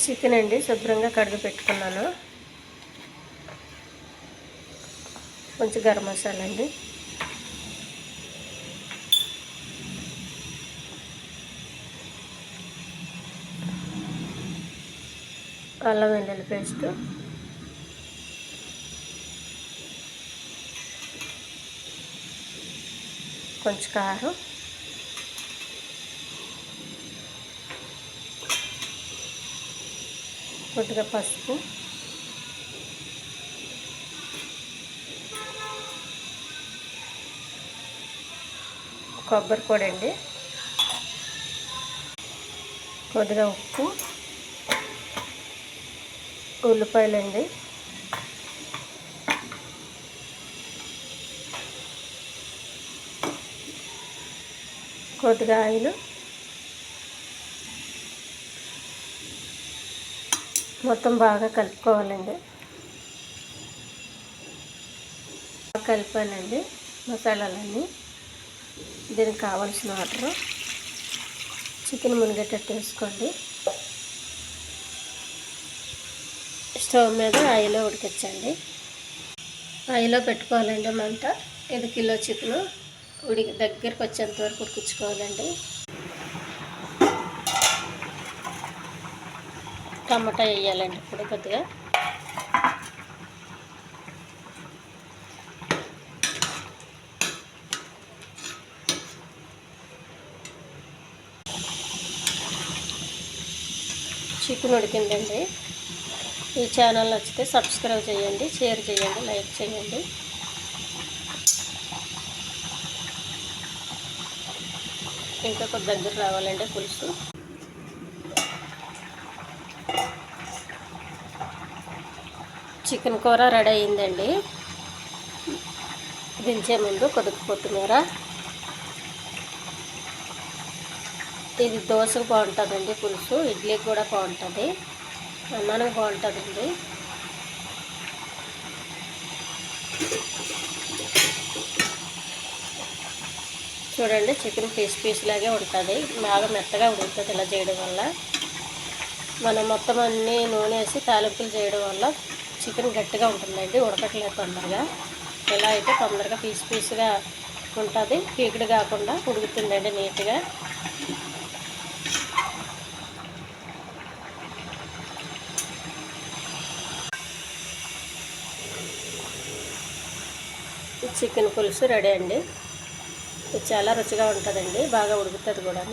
Chicken అండి శుభ్రంగా కడిగి పెట్టుకున్నాను. కొంచెం గరం మసాలా అండి, అల్లం వెల్లుల్లి పేస్టు, కొంచెం కారం, కొద్దిగా పసుపు, కొబ్బరి పొడి అండి, కొద్దిగా ఉప్పు, ఉల్లిపాయలండి, కొద్దిగా ఆయిల్, మొత్తం బాగా కలుపుకోవాలండి. కలిపానండి మసాలాలన్నీ. దీనికి కావాల్సిన వాటర్ చికెన్ మునిగేటట్టు వేసుకోండి. స్టవ్ మీద ఆయిల్లో ఉడికించండి. ఆయిల్లో పెట్టుకోవాలండి మంట. ఇది కిలో చికెను దగ్గరికి వచ్చేంత వరకు ఉడికించుకోవాలండి. టమాటా వేయాలండి ఇప్పుడు కొద్దిగా. చికెన్ ఉడికిందండి. ఈ ఛానల్ నచ్చితే సబ్స్క్రైబ్ చేయండి, షేర్ చేయండి, లైక్ చేయండి. ఇంకా కొద్ది దగ్గర రావాలండి పులుసు. చికెన్ కూర రెడీ అయిందండి. దించే ముందు కొద్దిగా కొత్తిమీర. ఇది దోశకు బాగుంటుందండి పులుసు, ఇడ్లీకి కూడా బాగుంటుంది, అన్నానికి బాగుంటుందండి. చూడండి చికెన్ పీస్ లాగే ఉంటుంది, బాగా మెత్తగా ఉడుకుతుంది ఇలా చేయడం వల్ల. మనం మొత్తం అన్నీ నూనె వేసి తాలింపులు చేయడం వల్ల చికెన్ గట్టిగా ఉంటుందండి, ఉడకట్లేదు తొందరగా. ఇలా అయితే తొందరగా పీస్గా ఉంటుంది, పీకుడు కాకుండా ఉడుకుతుందండి నీట్గా. చికెన్ పులుసు రెడీ అండి. ఇది చాలా రుచిగా ఉంటుందండి, బాగా ఉడుకుతుంది కూడా.